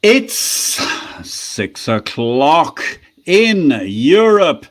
It's 6 o'clock in Europe.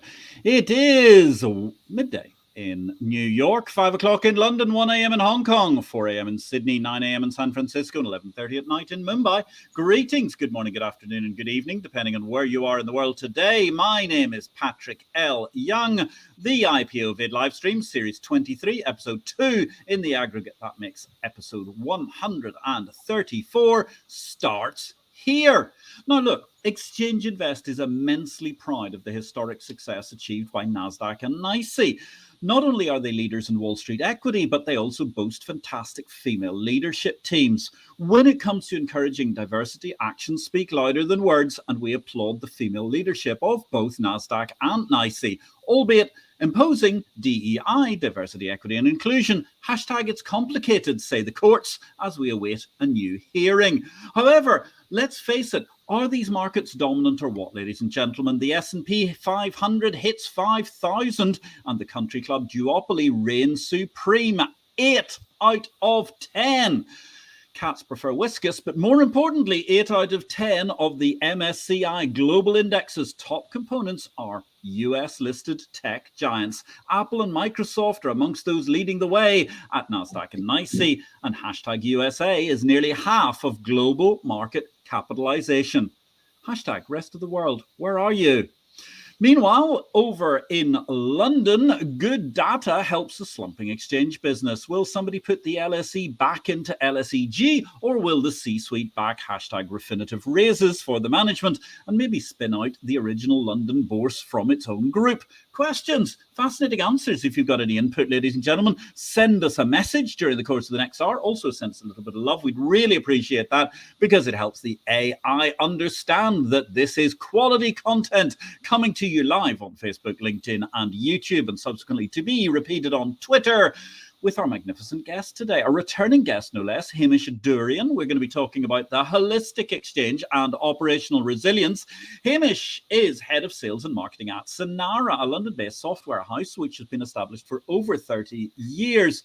It is midday in New York, 5 o'clock in London, 1 a.m. in Hong Kong, 4 a.m. in Sydney, 9 a.m. in San Francisco, and 11:30 at night in Mumbai. Greetings, good morning, good afternoon, and good evening, depending on where you are in the world today. My name is Patrick L. Young. The IPO-VID live stream, Series 23, Episode 2, in the aggregate, that makes Episode 134, starts here. Now look, Exchange Invest is immensely proud of the historic success achieved by NASDAQ and NYSE. Not only are they leaders in Wall Street equity, but they also boast fantastic female leadership teams. When it comes to encouraging diversity, actions speak louder than words, and we applaud the female leadership of both NASDAQ and NYSE, albeit imposing DEI, diversity, equity and inclusion. Hashtag it's complicated, say the courts, as we await a new hearing. However, let's face it, are these markets dominant or what, ladies and gentlemen? The S&P 500 hits 5,000 and the country club duopoly reigns supreme. 8 out of 10. Cats prefer whiskas, but more importantly, 8 out of 10 of the MSCI Global Index's top components are US-listed tech giants. Apple and Microsoft are amongst those leading the way at NASDAQ and NYSE, and hashtag USA is nearly half of global market capitalization. Hashtag rest of the world, where are you? Meanwhile, over in London, good data helps the slumping exchange business. Will somebody put the LSE back into LSEG, or will the C-suite back hashtag Refinitiv raises for the management and maybe spin out the original London bourse from its own group? Questions, fascinating answers. If you've got any input, ladies and gentlemen, send us a message during the course of the next hour. Also send us a little bit of love. We'd really appreciate that because it helps the AI understand that this is quality content coming to you live on Facebook, LinkedIn, and YouTube, and subsequently to be repeated on Twitter with our magnificent guest today, a returning guest no less, Hamish Adourian. We're going to be talking about the holistic exchange and operational resilience. Hamish is head of sales and marketing at Sinara, a London-based software house which has been established for over 30 years.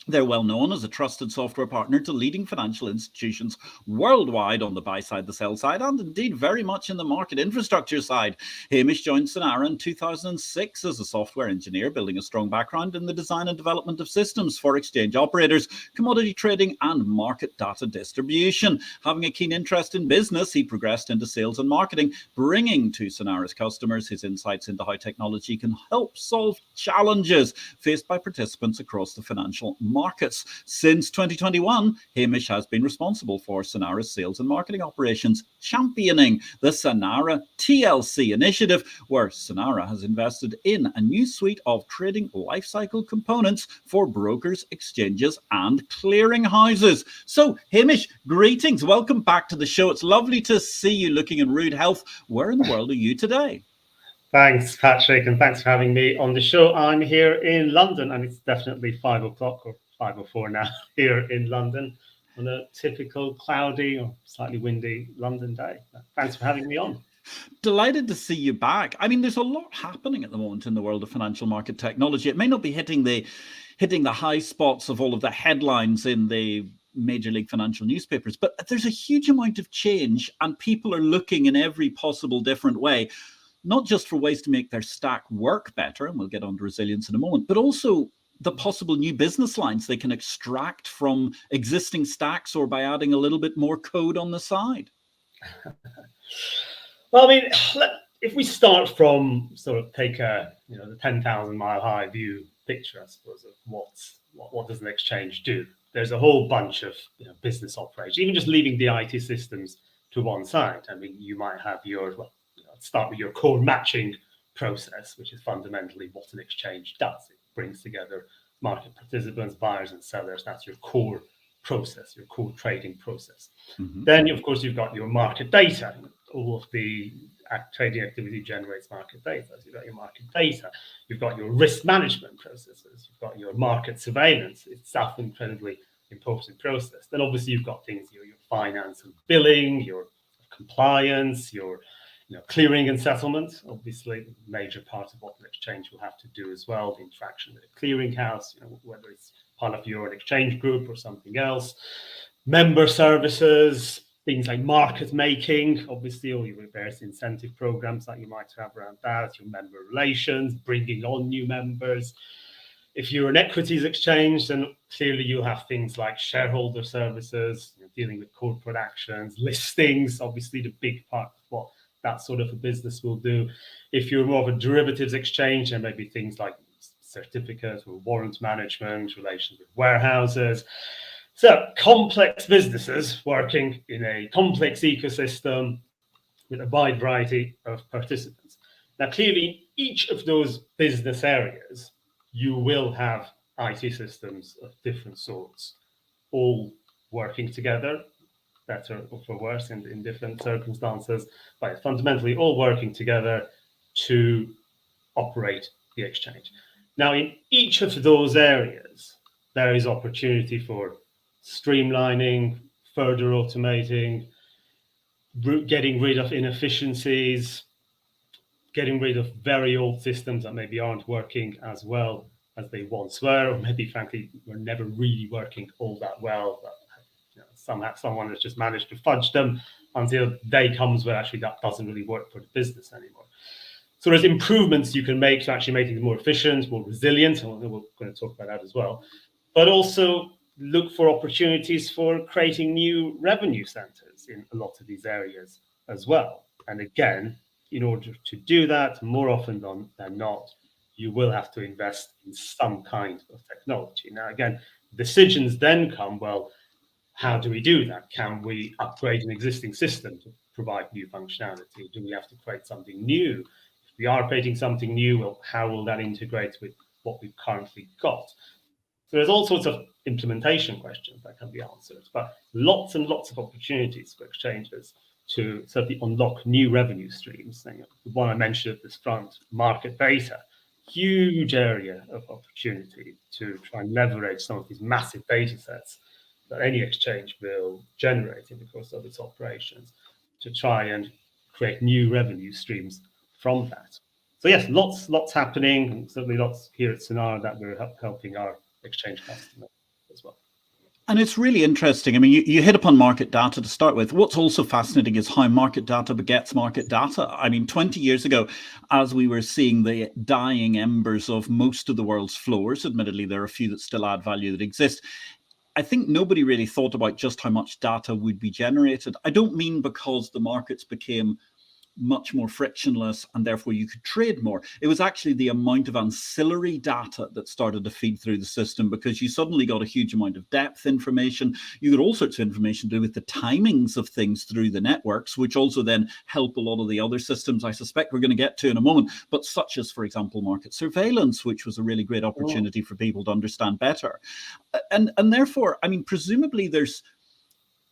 They're well known as a trusted software partner to leading financial institutions worldwide on the buy side, the sell side, and indeed very much in the market infrastructure side. Hamish joined Sinara in 2006 as a software engineer, building a strong background in the design and development of systems for exchange operators, commodity trading, and market data distribution. Having a keen interest in business, he progressed into sales and marketing, bringing to Sinara's customers his insights into how technology can help solve challenges faced by participants across the financial markets. Since 2021, Hamish has been responsible for Sinara's sales and marketing operations, championing the SinaraTLC initiative, where Sinara has invested in a new suite of trading lifecycle components for brokers, exchanges, and clearing houses. So, Hamish, greetings. Welcome back to the show. It's lovely to see you looking in rude health. Where in the world are you today? Thanks, Patrick, and thanks for having me on the show. I'm here in London, and it's definitely 5 o'clock or 5:04 now here in London on a typical cloudy or slightly windy London day. Thanks for having me on. Delighted to see you back. I mean, there's a lot happening at the moment in the world of financial market technology. It may not be hitting the high spots of all of the headlines in the major league financial newspapers, but there's a huge amount of change, and people are looking in every possible different way, not just for ways to make their stack work better, and we'll get on to resilience in a moment, but also the possible new business lines they can extract from existing stacks or by adding a little bit more code on the side. Well, I mean, if we start from sort of take the 10,000 mile high view picture, I suppose, of what does an exchange do? There's a whole bunch of business operations, even just leaving the IT systems to one side. I mean, you might have start with your core matching process, which is fundamentally what an exchange does. It brings together market participants, buyers and sellers. That's your core process, your core trading process. Mm-hmm. Then, of course, you've got your market data. All of the trading activity generates market data. So you've got your market data. You've got your risk management processes. You've got your market surveillance. It's an incredibly important process. Then, obviously, you've got things, your finance and billing, your compliance, your clearing and settlement, obviously, a major part of what an exchange will have to do as well, the interaction with a clearing house, whether it's part of your exchange group or something else. Member services, things like market making, obviously, or your various incentive programs that you might have around that, your member relations, bringing on new members. If you're an equities exchange, then clearly you have things like shareholder services, dealing with corporate actions, listings, obviously the big part of what that sort of a business will do. If you're more of a derivatives exchange, then maybe things like certificate or warrant management, relations with warehouses. So complex businesses working in a complex ecosystem with a wide variety of participants. Now, clearly, each of those business areas, you will have IT systems of different sorts, all working together, better or for worse in different circumstances, but fundamentally all working together to operate the exchange. Now, in each of those areas, there is opportunity for streamlining, further automating, getting rid of inefficiencies, getting rid of very old systems that maybe aren't working as well as they once were, or maybe frankly were never really working all that well. But somehow someone has just managed to fudge them until the day comes where actually that doesn't really work for the business anymore. So there's improvements you can make to actually make things more efficient, more resilient, and we're going to talk about that as well. But also look for opportunities for creating new revenue centers in a lot of these areas as well. And again, in order to do that, more often than not, you will have to invest in some kind of technology. Now, again, decisions then come, well, how do we do that? Can we upgrade an existing system to provide new functionality? Do we have to create something new? If we are creating something new, well, how will that integrate with what we've currently got? So there's all sorts of implementation questions that can be answered, but lots and lots of opportunities for exchanges to certainly unlock new revenue streams. And the one I mentioned at this front, market data, huge area of opportunity to try and leverage some of these massive data sets that any exchange will generate in the course of its operations to try and create new revenue streams from that. So yes, lots happening, and certainly lots here at Sinara that we're helping our exchange customers as well. And it's really interesting. I mean, you hit upon market data to start with. What's also fascinating is how market data begets market data. I mean, 20 years ago, as we were seeing the dying embers of most of the world's floors, admittedly, there are a few that still add value that exist. I think nobody really thought about just how much data would be generated. I don't mean because the markets became much more frictionless and therefore you could trade more. It was actually the amount of ancillary data that started to feed through the system, because you suddenly got a huge amount of depth information. You got all sorts of information to do with the timings of things through the networks, which also then help a lot of the other systems I suspect we're going to get to in a moment, but such as, for example, market surveillance, which was a really great opportunity for people to understand better. And therefore, I mean, presumably there's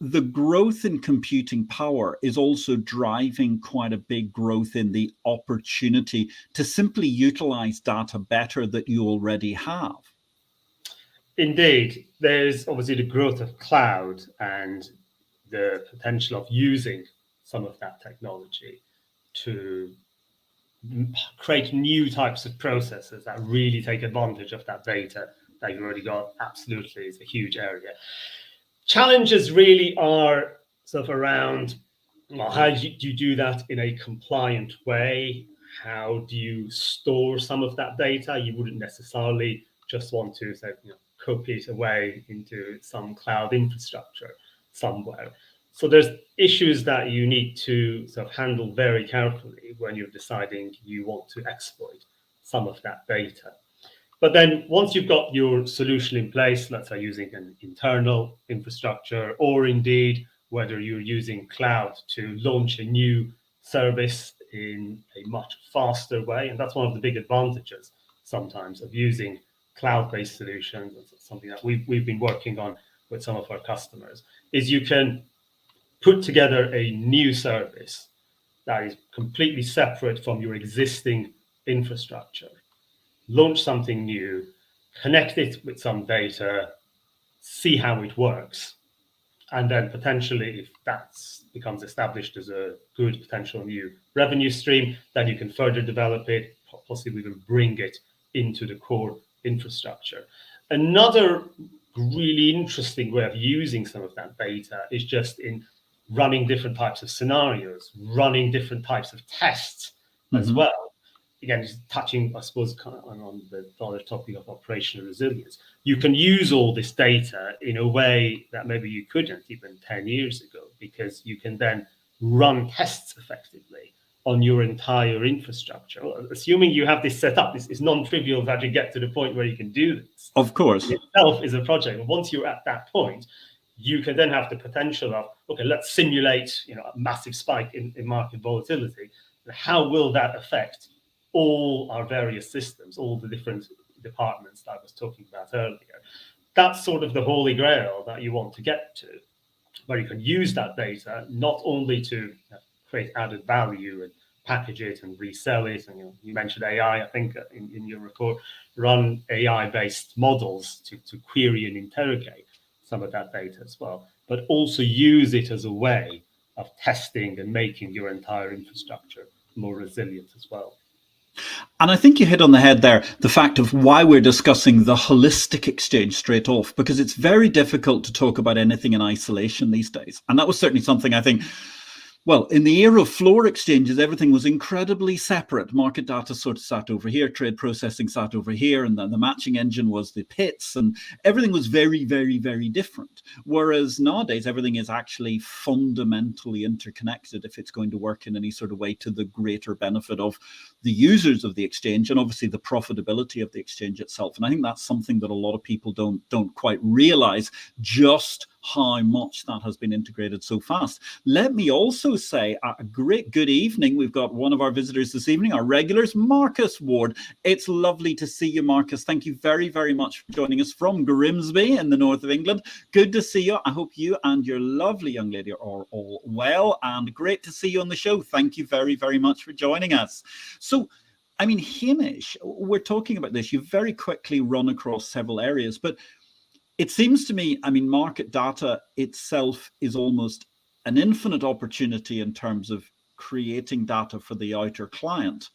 the growth in computing power is also driving quite a big growth in the opportunity to simply utilize data better that you already have. Indeed, there's obviously the growth of cloud and the potential of using some of that technology to create new types of processes that really take advantage of that data that you've already got. Absolutely, is a huge area. Challenges really are sort of around, well, how do you do that in a compliant way? How do you store some of that data? You wouldn't necessarily just want to say, copy it away into some cloud infrastructure somewhere. So there's issues that you need to sort of handle very carefully when you're deciding you want to exploit some of that data. But then once you've got your solution in place, let's say using an internal infrastructure, or indeed whether you're using cloud to launch a new service in a much faster way, and that's one of the big advantages sometimes of using cloud-based solutions. It's something that we've been working on with some of our customers, is you can put together a new service that is completely separate from your existing infrastructure, launch something new, connect it with some data, see how it works, and then potentially, if that becomes established as a good potential new revenue stream, then you can further develop it, possibly even bring it into the core infrastructure. Another really interesting way of using some of that data is just in running different types of scenarios, running different types of tests as well. Again, just touching, I suppose, kind of on the other topic of operational resilience. You can use all this data in a way that maybe you couldn't even 10 years ago, because you can then run tests effectively on your entire infrastructure. Assuming you have this set up, it's non-trivial that you get to the point where you can do this. Of course. It itself is a project. And once you're at that point, you can then have the potential of, okay, let's simulate, a massive spike in market volatility. How will that affect all our various systems, all the different departments that I was talking about earlier? That's sort of the holy grail that you want to get to, where you can use that data not only to create added value and package it and resell it. And you mentioned AI, I think, in your report, run AI-based models to query and interrogate some of that data as well, but also use it as a way of testing and making your entire infrastructure more resilient as well. And I think you hit on the head there, the fact of why we're discussing the holistic exchange straight off, because it's very difficult to talk about anything in isolation these days. And that was certainly something I think, well, in the era of floor exchanges, everything was incredibly separate. Market data sort of sat over here, trade processing sat over here, and then the matching engine was the pits, and everything was very, very, very different. Whereas nowadays, everything is actually fundamentally interconnected if it's going to work in any sort of way to the greater benefit of the users of the exchange and obviously the profitability of the exchange itself. And I think that's something that a lot of people don't quite realize, just how much that has been integrated so fast. Let me also say a great good evening. We've got one of our visitors this evening, our regulars, Marcus Ward. It's lovely to see you, Marcus. Thank you very, very much for joining us from Grimsby in the north of England. Good to see you. I hope you and your lovely young lady are all well, and great to see you on the show. Thank you very, very much for joining us. So, I mean, Hamish, we're talking about this. You've very quickly run across several areas, but it seems to me, I mean, market data itself is almost an infinite opportunity in terms of creating data for the outer client.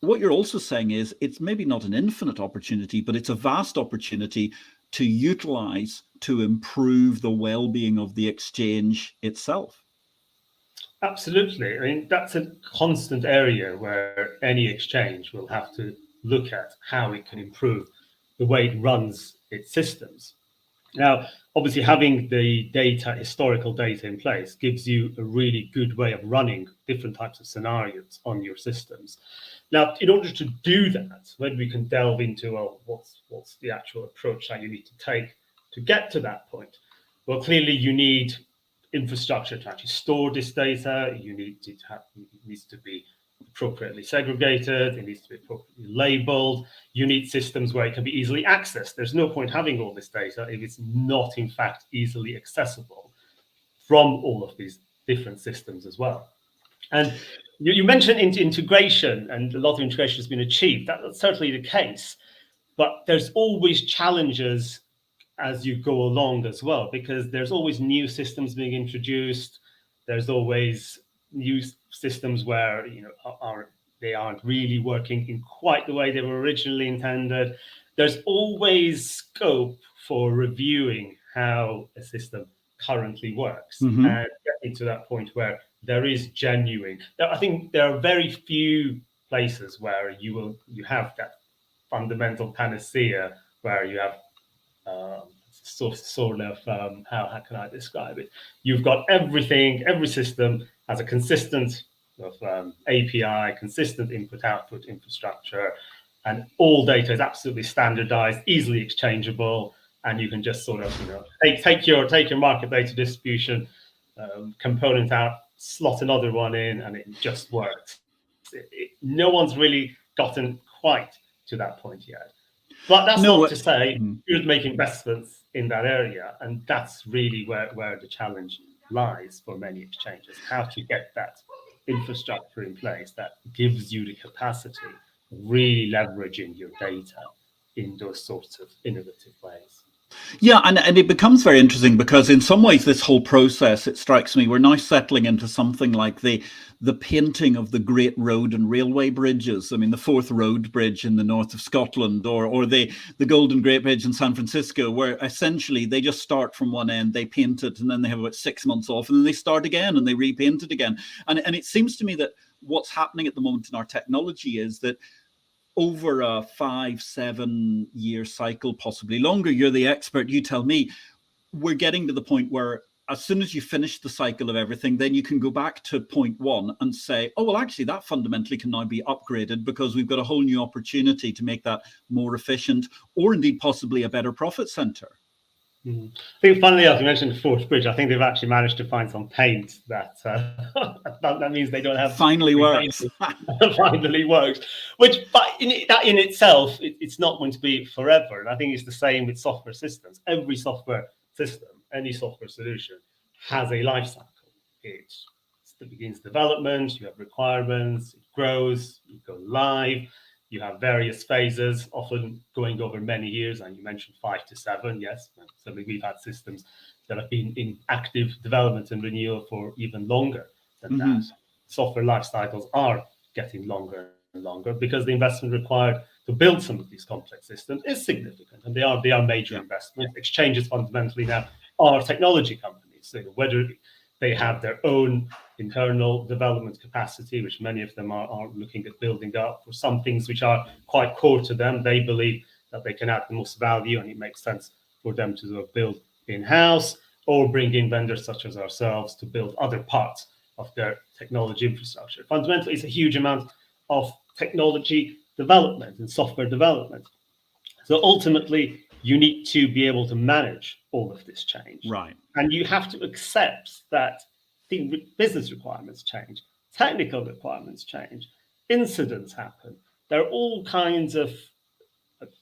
What you're also saying is it's maybe not an infinite opportunity, but it's a vast opportunity to utilize to improve the well-being of the exchange itself. Absolutely. I mean, that's a constant area where any exchange will have to look at how it can improve the way it runs its systems. Now, obviously, having the data, historical data in place, gives you a really good way of running different types of scenarios on your systems. Now, in order to do that, when we can delve into, well, what's the actual approach that you need to take to get to that point? Well, clearly, you need infrastructure to actually store this data. You need to have, it needs to be appropriately segregated, it needs to be appropriately labeled. You need systems where it can be easily accessed. There's no point having all this data if it's not, in fact, easily accessible from all of these different systems as well. And you mentioned integration, and a lot of integration has been achieved. That's certainly the case, but there's always challenges as you go along as well, because there's always new systems being introduced. There's always new systems where they aren't really working in quite the way they were originally intended. There's always scope for reviewing how a system currently works and getting to that point where there is genuine. I think there are very few places where you have that fundamental panacea where you have sort of how can I describe it? You've got everything, every system has a consistent API, consistent input-output infrastructure, and all data is absolutely standardized, easily exchangeable, and you can just sort of take your market data distribution component out, slot another one in, and it just works. No one's really gotten quite to that point yet. But that's not to say you should make investments in that area, and that's really where the challenge lies for many exchanges, how to get that infrastructure in place that gives you the capacity of really leveraging your data in those sorts of innovative ways. Yeah, and it becomes very interesting because in some ways this whole process, it strikes me, we're now settling into something like the painting of the great road and railway bridges. I mean, the Fourth Road Bridge in the north of Scotland, or the Golden Gate Bridge in San Francisco, where essentially they just start from one end, they paint it, and then they have about 6 months off, and then they start again and they repaint it again. And it seems to me that what's happening at the moment in our technology is that over a 5-7 year cycle, possibly longer, you're the expert, you tell me, we're getting to the point where as soon as you finish the cycle of everything, then you can go back to point one and say, oh, well, actually, that fundamentally can now be upgraded because we've got a whole new opportunity to make that more efficient or indeed possibly a better profit center. I think, funnily enough, you mentioned the Forth Bridge. I think they've actually managed to find some paint that that means they don't have finally works. finally works. Which, but that in itself, it's not going to be forever. And I think it's the same with software systems. Every software system, any software solution, has a life cycle. It begins development. You have requirements. It grows. You go live. You have various phases, often going over many years, and you mentioned 5 to 7. Yes, so we've had systems that have been in active development and renewal for even longer than that. Software life cycles are getting longer and longer because the investment required to build some of these complex systems is significant, and they are major investments. Exchanges fundamentally now are technology companies, so whether they have their own internal development capacity, which many of them are looking at building up, for some things which are quite core to them. They believe that they can add the most value, and it makes sense for them to build in-house or bring in vendors such as ourselves to build other parts of their technology infrastructure. Fundamentally, it's a huge amount of technology development and software development. So ultimately, you need to be able to manage all of this change. Right. And you have to accept that business requirements change, technical requirements change, incidents happen. There are all kinds of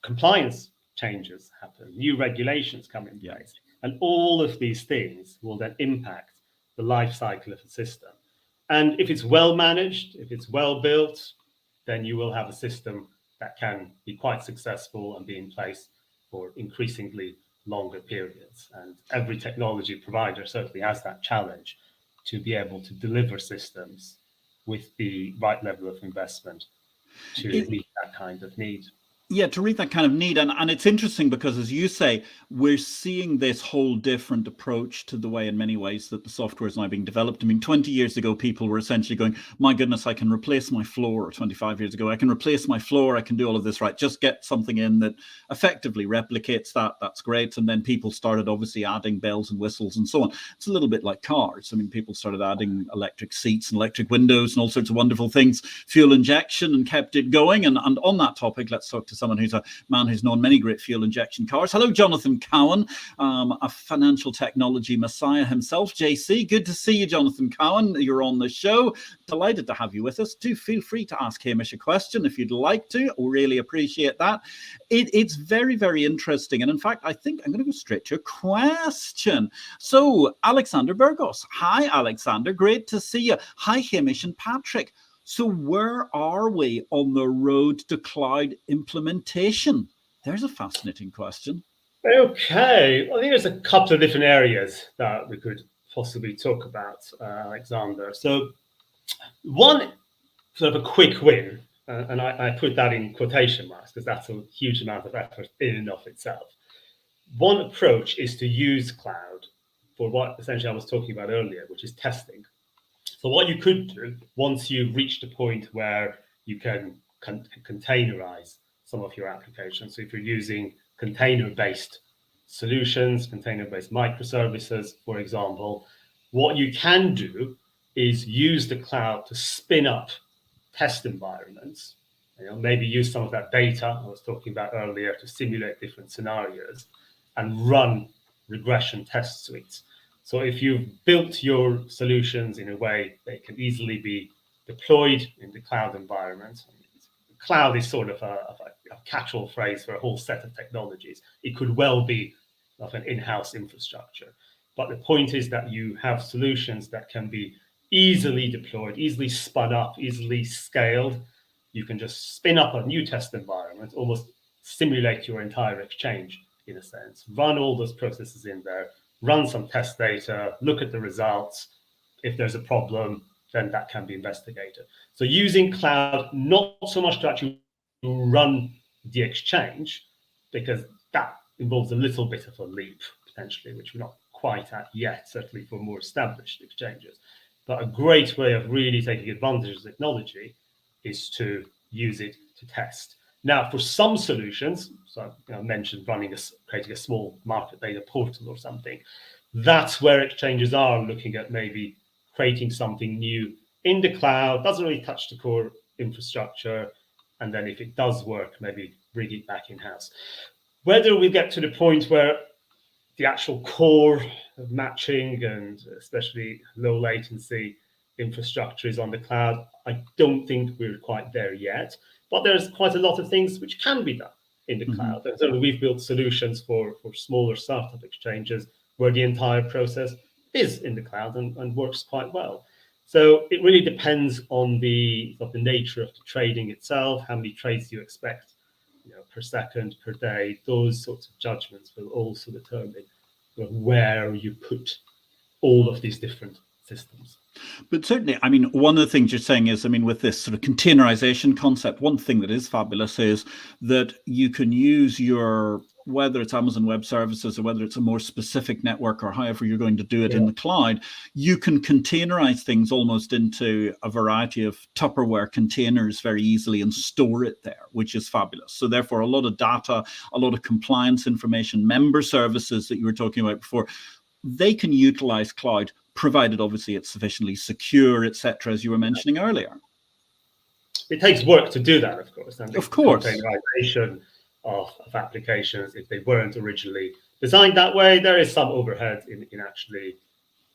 compliance changes happen, new regulations come in place. And all of these things will then impact the life cycle of the system. And if it's well managed, if it's well built, then you will have a system that can be quite successful and be in place for increasingly longer periods. And every technology provider certainly has that challenge to be able to deliver systems with the right level of investment to meet that kind of need. Yeah, to read that kind of need. And it's interesting because, as you say, we're seeing this whole different approach to the way, in many ways, that the software is now being developed. I mean, 20 years ago, people were essentially going, my goodness, I can replace my floor. Or 25 years ago, I can replace my floor. I can do all of this, right? Just get something in that effectively replicates that. That's great. And then people started obviously adding bells and whistles and so on. It's a little bit like cars. I mean, people started adding electric seats and electric windows and all sorts of wonderful things, fuel injection, and kept it going. And on that topic, let's talk to someone who's a man who's known many great fuel injection cars. Hello, Jonathan Cowan, a financial technology messiah himself. JC, good to see you, Jonathan Cowan. You're on the show. Delighted to have you with us. Do feel free to ask Hamish a question if you'd like to. We'll really appreciate that. It's very, very interesting. And in fact, I think I'm going to go straight to a question. So, Alexander Burgos. Hi, Alexander. Great to see you. Hi, Hamish and Patrick. So where are we on the road to cloud implementation? There's a fascinating question. Okay, I think there's a couple of different areas that we could possibly talk about, Alexander. So one sort of a quick win, and I put that in quotation marks because that's a huge amount of effort in and of itself. One approach is to use cloud for what essentially I was talking about earlier, which is testing. So what you could do once you've reached a point where you can containerize some of your applications. So if you're using container-based solutions, container-based microservices, for example, what you can do is use the cloud to spin up test environments. Maybe use some of that data I was talking about earlier to simulate different scenarios and run regression test suites. So if you've built your solutions in a way they can easily be deployed in the cloud environment, cloud is sort of a catch-all phrase for a whole set of technologies. It could well be of an in-house infrastructure. But the point is that you have solutions that can be easily deployed, easily spun up, easily scaled. You can just spin up a new test environment, almost simulate your entire exchange in a sense. Run all those processes in there, run some test data, look at the results. If there's a problem, then that can be investigated. So using cloud, not so much to actually run the exchange, because that involves a little bit of a leap, potentially, which we're not quite at yet, certainly for more established exchanges. But a great way of really taking advantage of technology is to use it to test. Now, for some solutions, so I mentioned creating a small market data portal or something, that's where exchanges are looking at maybe creating something new in the cloud, doesn't really touch the core infrastructure, and then if it does work, maybe bring it back in-house. Whether we get to the point where the actual core of matching and especially low latency infrastructure is on the cloud, I don't think we're quite there yet, but there's quite a lot of things which can be done in the cloud. And so we've built solutions for smaller startup exchanges where the entire process is in the cloud and works quite well. So it really depends on the nature of the trading itself, how many trades you expect, per second, per day. Those sorts of judgments will also determine where you put all of these different systems. But certainly, I mean, one of the things you're saying is, I mean, with this sort of containerization concept, one thing that is fabulous is that you can use whether it's Amazon Web Services or whether it's a more specific network or however you're going to do it in the cloud, you can containerize things almost into a variety of Tupperware containers very easily and store it there, which is fabulous. So therefore, a lot of data, a lot of compliance information, member services that you were talking about before, they can utilize cloud, provided obviously it's sufficiently secure, etc., as you were mentioning earlier. It takes work to do that, of course. And of course. Containerization of applications, if they weren't originally designed that way, there is some overhead in actually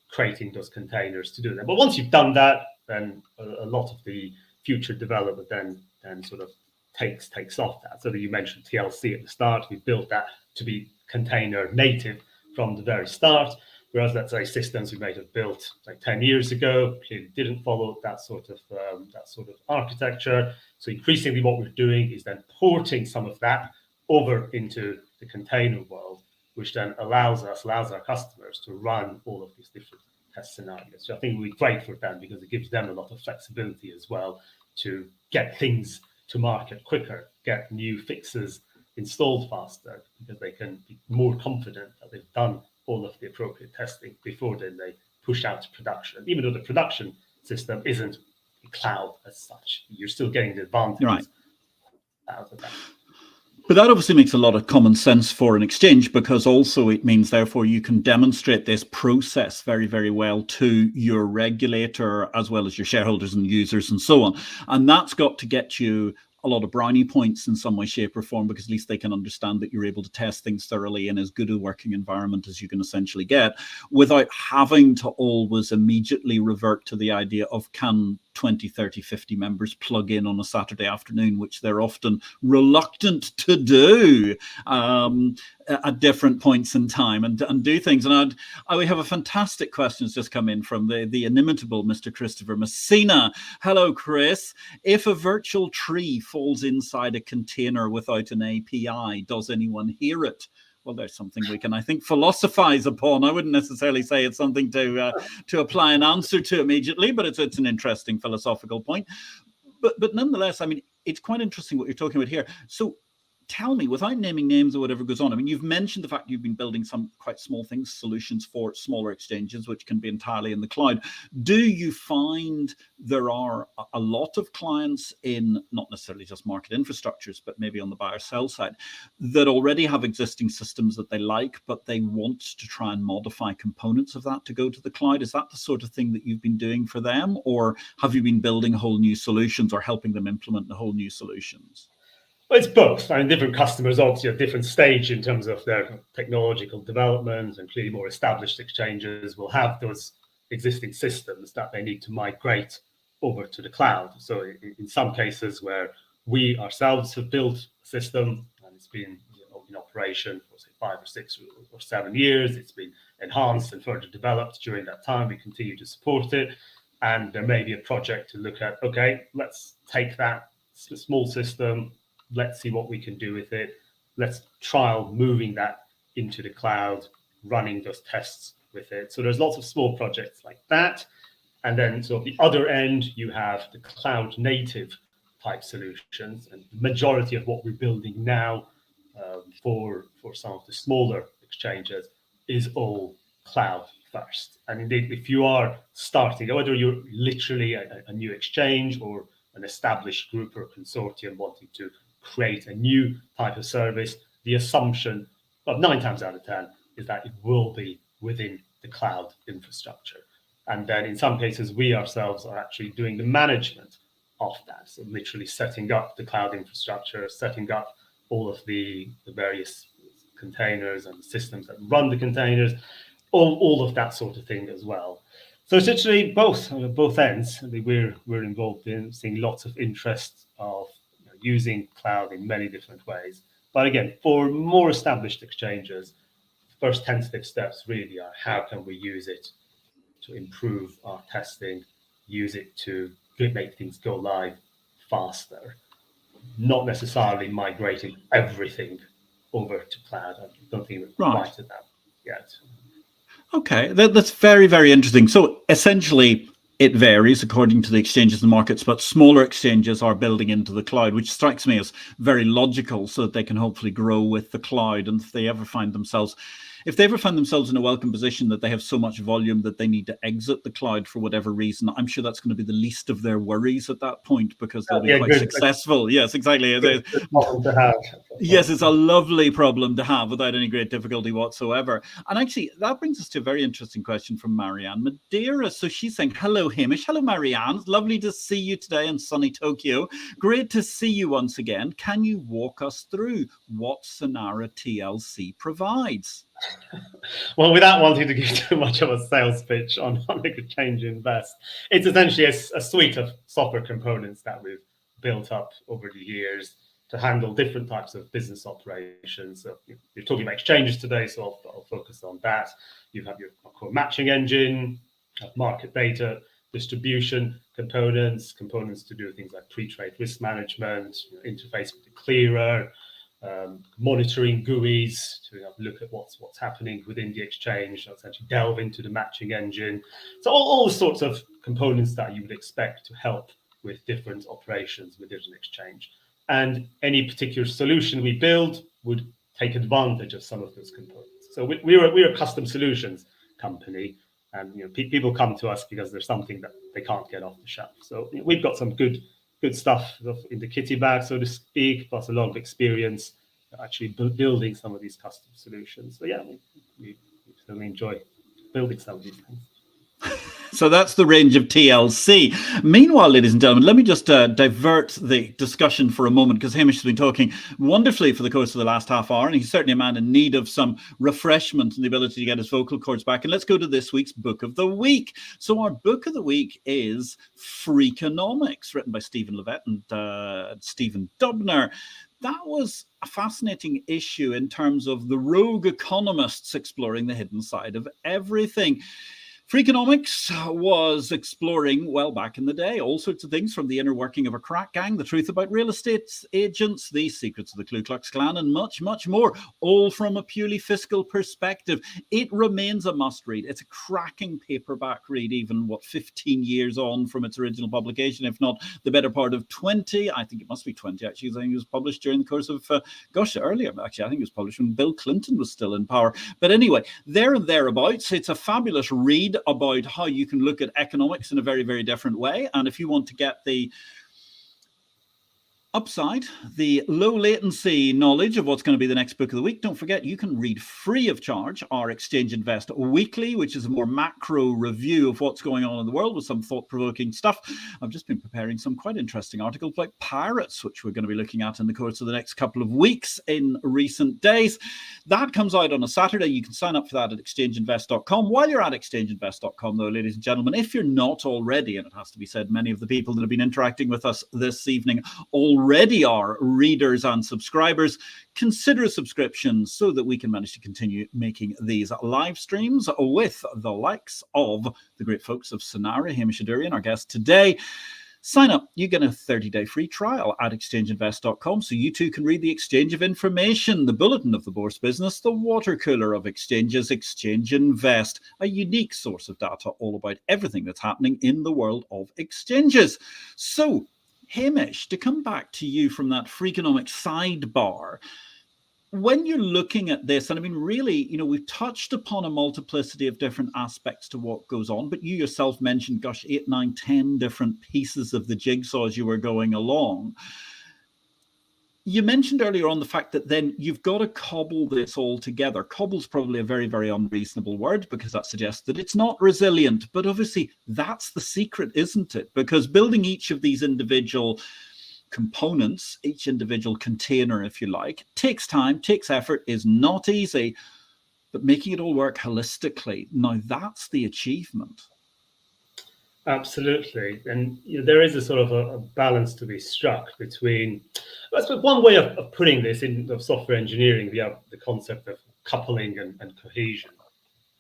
creating those containers to do that. But once you've done that, then a lot of the future development then sort of takes off that. So that you mentioned TLC at the start, we built that to be container native from the very start. Whereas, let's say, systems we might have built like 10 years ago clearly didn't follow that sort of architecture. So increasingly, what we're doing is then porting some of that over into the container world, which then allows our customers to run all of these different test scenarios. So I think it would be great for them because it gives them a lot of flexibility as well to get things to market quicker, get new fixes installed faster, because they can be more confident that they've done all of the appropriate testing before then they push out to production. Even though the production system isn't cloud as such, you're still getting the advantage out of that. But that obviously makes a lot of common sense for an exchange, because also it means, therefore, you can demonstrate this process very, very well to your regulator as well as your shareholders and users and so on. And that's got to get you a lot of brownie points in some way, shape or form, because at least they can understand that you're able to test things thoroughly in as good a working environment as you can essentially get, without having to always immediately revert to the idea of can 20, 30, 50 members plug in on a Saturday afternoon, which they're often reluctant to do at different points in time and do things. And we have a fantastic question that's just come in from the inimitable Mr. Christopher Messina. Hello, Chris. If a virtual tree falls inside a container without an API, does anyone hear it? Well, there's something we can, I think, philosophize upon. I wouldn't necessarily say it's something to apply an answer to immediately, but it's an interesting philosophical point. But nonetheless, I mean, it's quite interesting what you're talking about here. So tell me, without naming names or whatever goes on, I mean, you've mentioned the fact you've been building some quite small things, solutions for smaller exchanges, which can be entirely in the cloud. Do you find there are a lot of clients in not necessarily just market infrastructures, but maybe on the buyer sell side, that already have existing systems that they like, but they want to try and modify components of that to go to the cloud? Is that the sort of thing that you've been doing for them? Or have you been building whole new solutions or helping them implement the whole new solutions? Well, it's both. I mean, different customers obviously at different stage in terms of their technological development, and clearly more established exchanges will have those existing systems that they need to migrate over to the cloud. So in some cases where we ourselves have built a system and it's been in operation for say 5 or 6 or 7 years, it's been enhanced and further developed during that time, we continue to support it. And there may be a project to look at, okay, let's take that small system, let's see what we can do with it, let's trial moving that into the cloud, running those tests with it. So there's lots of small projects like that. And then so at the other end, you have the cloud native type solutions. And the majority of what we're building now for some of the smaller exchanges is all cloud first. And indeed, if you are starting, whether you're literally a new exchange or an established group or consortium wanting to create a new type of service, the assumption of 9 times out of 10 is that it will be within the cloud infrastructure. And then in some cases, we ourselves are actually doing the management of that. So literally setting up the cloud infrastructure, setting up all of the various containers and systems that run the containers, all of that sort of thing as well. So it's actually both ends. I mean, we're involved in seeing lots of interest of using cloud in many different ways. But again, for more established exchanges, first tentative steps really are how can we use it to improve our testing, use it to make things go live faster, not necessarily migrating everything over to cloud. I don't think we're quite at that yet. Okay, that's very, very interesting. So essentially, it varies according to the exchanges and markets, but smaller exchanges are building into the cloud, which strikes me as very logical so that they can hopefully grow with the cloud. And if they ever find themselves in a welcome position that they have so much volume that they need to exit the cloud for whatever reason, I'm sure that's going to be the least of their worries at that point because they'll be quite successful. Yes, exactly. Good problem to have. Yes, it's a lovely problem to have without any great difficulty whatsoever. And actually, that brings us to a very interesting question from Marianne Madeira. So she's saying, hello, Hamish. Hello, Marianne. It's lovely to see you today in sunny Tokyo. Great to see you once again. Can you walk us through what SinaraTLC provides? Well, without wanting to give too much of a sales pitch on Exchange Invest, it's essentially a suite of software components that we've built up over the years to handle different types of business operations. So you're talking about exchanges today, so I'll focus on that. You have your core matching engine, market data, distribution components to do things like pre-trade risk management, interface with the clearer, monitoring GUIs to look at what's happening within the exchange, essentially delve into the matching engine. So all the sorts of components that you would expect to help with different operations within an exchange. And any particular solution we build would take advantage of some of those components. So we're a custom solutions company, and people come to us because there's something that they can't get off the shelf. So we've got some good stuff in the kitty bag, so to speak, plus a lot of experience actually building some of these custom solutions. So yeah, we certainly enjoy building some of these things. So that's the range of TLC. Meanwhile, ladies and gentlemen, let me just divert the discussion for a moment, because Hamish has been talking wonderfully for the course of the last half hour, and he's certainly a man in need of some refreshment and the ability to get his vocal cords back. And let's go to this week's Book of the Week. So our Book of the Week is Freakonomics, written by Stephen Levitt and Stephen Dubner. That was a fascinating issue in terms of the rogue economists exploring the hidden side of everything. Freakonomics was exploring, well, back in the day, all sorts of things, from the inner working of a crack gang, the truth about real estate agents, the secrets of the Ku Klux Klan, and much, much more, all from a purely fiscal perspective. It remains a must-read. It's a cracking paperback read, even, 15 years on from its original publication, if not the better part of 20. I think it must be 20, actually. I think it was published during the course of, earlier, actually. I think it was published when Bill Clinton was still in power. But anyway, there and thereabouts, it's a fabulous read about how you can look at economics in a very, very different way. And if you want to get the upside, the low latency knowledge of what's going to be the next book of the week, don't forget you can read free of charge our Exchange Invest Weekly, which is a more macro review of what's going on in the world with some thought-provoking stuff. I've just been preparing some quite interesting articles like pirates, which we're going to be looking at in the course of the next couple of weeks in recent days. That comes out on a Saturday. You can sign up for that at exchangeinvest.com. While you're at exchangeinvest.com, though, ladies and gentlemen, if you're not already, and it has to be said, many of the people that have been interacting with us this evening already are readers and subscribers, consider a subscription so that we can manage to continue making these live streams with the likes of the great folks of Sinara, Hamish Adourian, our guest today. Sign up, you get a 30-day free trial at exchangeinvest.com so you too can read the exchange of information, the bulletin of the Bourse business, the water cooler of exchanges, Exchange Invest, a unique source of data all about everything that's happening in the world of exchanges. So, Hamish, to come back to you from that Freakonomics sidebar, when you're looking at this, and I mean, really, we've touched upon a multiplicity of different aspects to what goes on, but you yourself mentioned, gosh, 8, 9, 10 different pieces of the jigsaw as you were going along. You mentioned earlier on the fact that then you've got to cobble this all together. Cobble's probably a very, very unreasonable word because that suggests that it's not resilient. But obviously, that's the secret, isn't it? Because building each of these individual components, each individual container, if you like, takes time, takes effort, is not easy, but making it all work holistically, now that's the achievement. Absolutely. And there is a sort of a balance to be struck between, I suppose one way of putting this in of software engineering, we have the concept of coupling and cohesion.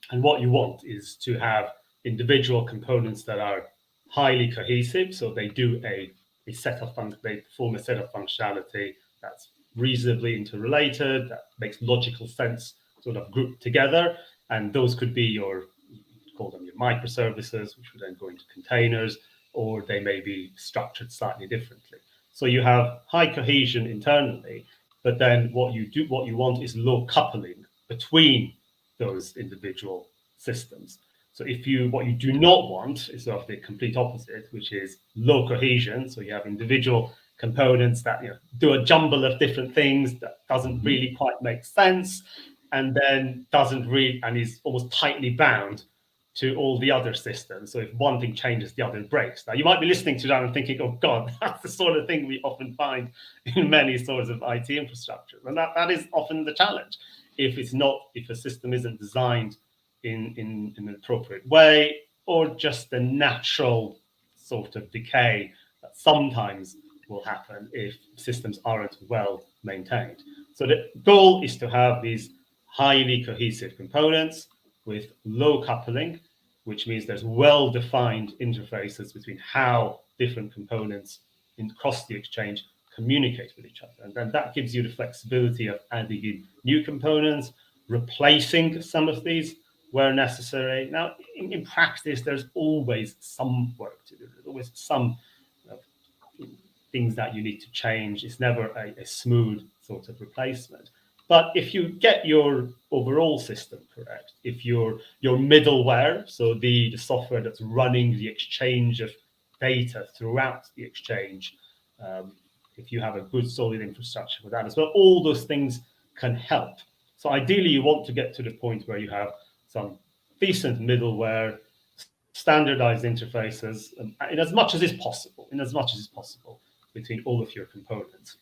And what you want is to have individual components that are highly cohesive, so they do they perform a set of functionality that's reasonably interrelated, that makes logical sense, sort of grouped together. And those could be call them your microservices, which would then go into containers, or they may be structured slightly differently. So you have high cohesion internally, but then what you want is low coupling between those individual systems. So what you do not want is sort of the complete opposite, which is low cohesion. So you have individual components that do a jumble of different things that doesn't really quite make sense, and then and is almost tightly bound to all the other systems. So if one thing changes, the other breaks. Now you might be listening to that and thinking, "Oh God, that's the sort of thing we often find in many sorts of IT infrastructure," and that is often the challenge. If a system isn't designed in an appropriate way, or just the natural sort of decay that sometimes will happen if systems aren't well maintained. So the goal is to have these highly cohesive components with low coupling, which means there's well-defined interfaces between how different components across the exchange communicate with each other. And then that gives you the flexibility of adding in new components, replacing some of these where necessary. Now, in practice, there's always some work to do. There's always some things that you need to change. It's never a smooth sort of replacement. But if you get your overall system correct, if your middleware, so the software that's running the exchange of data throughout the exchange, if you have a good solid infrastructure for that as well, all those things can help. So ideally, you want to get to the point where you have some decent middleware, standardized interfaces, in as much as is possible between all of your components.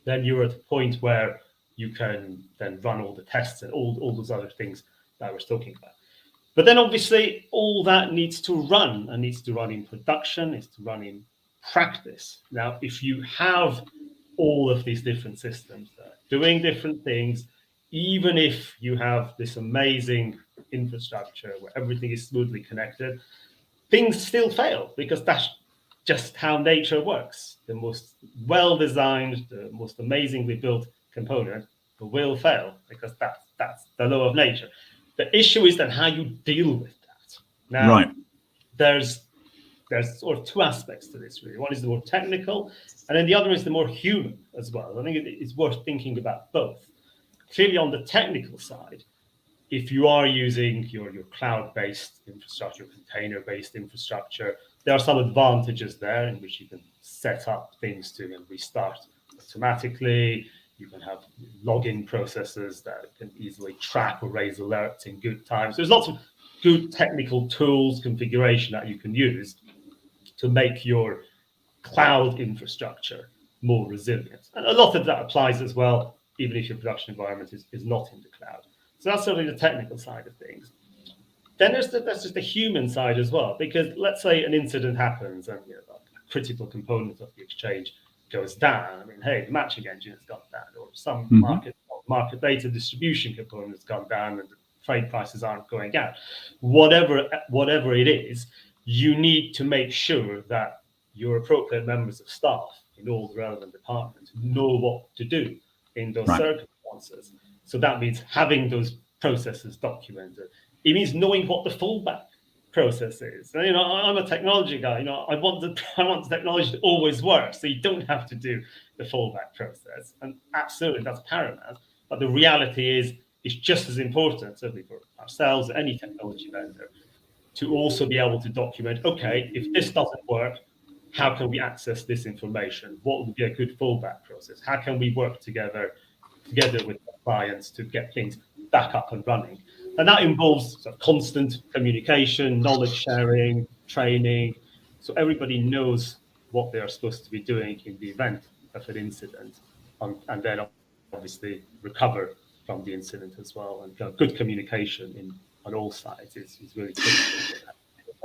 Then you're at a point where you can then run all the tests and all those other things that I was talking about. But then obviously all that needs to run in production, needs to run in practice. Now, if you have all of these different systems that are doing different things, even if you have this amazing infrastructure where everything is smoothly connected, things still fail because that's just how nature works. The most well-designed, the most amazingly built component will fail because that's the law of nature. The issue is then how you deal with that. Now, right. There's sort of two aspects to this, really. One is the more technical, and then the other is the more human as well. I think it's worth thinking about both. Clearly, on the technical side, if you are using your cloud-based infrastructure, container-based infrastructure, there are some advantages there in which you can set up things to restart automatically. You can have login processes that can easily track or raise alerts in good time. So there's lots of good technical tools, configuration that you can use to make your cloud infrastructure more resilient. And a lot of that applies as well, even if your production environment is not in the cloud. So that's certainly the technical side of things. Then that's just the human side as well, because let's say an incident happens and a critical component of the exchange goes down. I mean, hey, the matching engine has gone down, or some market data distribution component has gone down, and the trade prices aren't going out. Whatever it is, you need to make sure that your appropriate members of staff in all the relevant departments know what to do in those circumstances. So that means having those processes documented. It means knowing what the fallback process is. And, I'm a technology guy. I want the technology to always work, so you don't have to do the fallback process. And absolutely, that's paramount. But the reality is, it's just as important, certainly for ourselves, any technology vendor, to also be able to document, okay, if this doesn't work, how can we access this information? What would be a good fallback process? How can we work together with clients to get things back up and running? And that involves sort of constant communication, knowledge sharing, training, so everybody knows what they are supposed to be doing in the event of an incident, and then obviously recover from the incident as well. And good communication on all sides is really critical.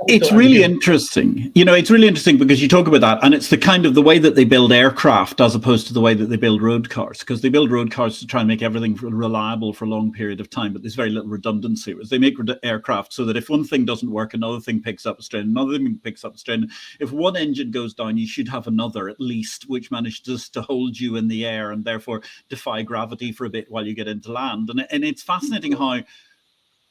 It's really interesting. It's really interesting because you talk about that, and it's the kind of the way that they build aircraft as opposed to the way that they build road cars, because they build road cars to try and make everything reliable for a long period of time, but there's very little redundancy. Whereas they make aircraft so that if one thing doesn't work, another thing picks up a strain, another thing picks up a strain. If one engine goes down, you should have another at least, which manages to hold you in the air and therefore defy gravity for a bit while you get into land. And it's fascinating how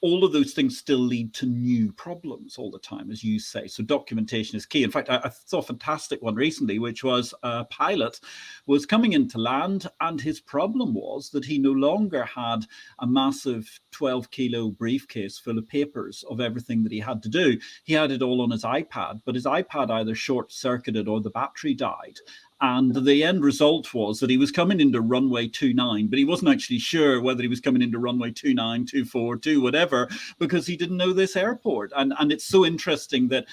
all of those things still lead to new problems all the time, as you say. So documentation is key. In fact, I saw a fantastic one recently, which was a pilot was coming into land, and his problem was that he no longer had a massive 12-kilo briefcase full of papers of everything that he had to do. He had it all on his iPad, but his iPad either short-circuited or the battery died. And the end result was that he was coming into runway 29, but he wasn't actually sure whether he was coming into runway 29, 24, 2, whatever, because he didn't know this airport. And it's so interesting that,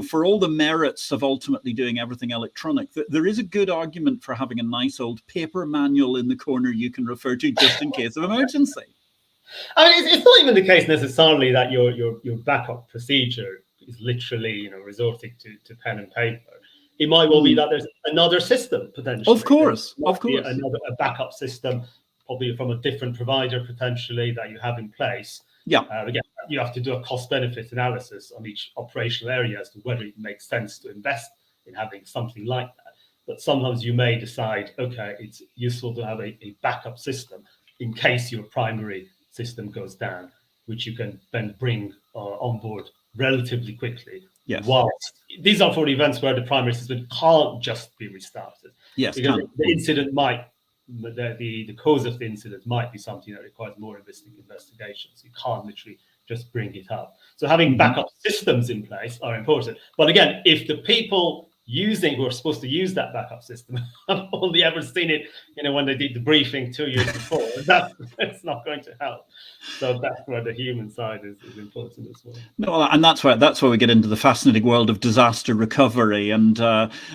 for all the merits of ultimately doing everything electronic, there is a good argument for having a nice old paper manual in the corner you can refer to just in case of emergency. I mean, it's not even the case necessarily that your backup procedure is literally, resorting to pen and paper. It might well be that there's another system potentially. Of course. A backup system, probably from a different provider potentially, that you have in place. Yeah. Again, you have to do a cost-benefit analysis on each operational area as to whether it makes sense to invest in having something like that. But sometimes you may decide, okay, it's useful to have a backup system in case your primary system goes down, which you can then bring on board relatively quickly. Yes. Whilst these are for events where the primary system can't just be restarted. Yes. Because the incident might, the cause of the incident might be something that requires more investigation. So you can't literally just bring it up. So having backup systems in place are important. But again, if the people who are supposed to use that backup system have only ever seen it, when they did the briefing 2 years before, that's not going to help. So that's where the human side is important as well. No, and that's where we get into the fascinating world of disaster recovery. And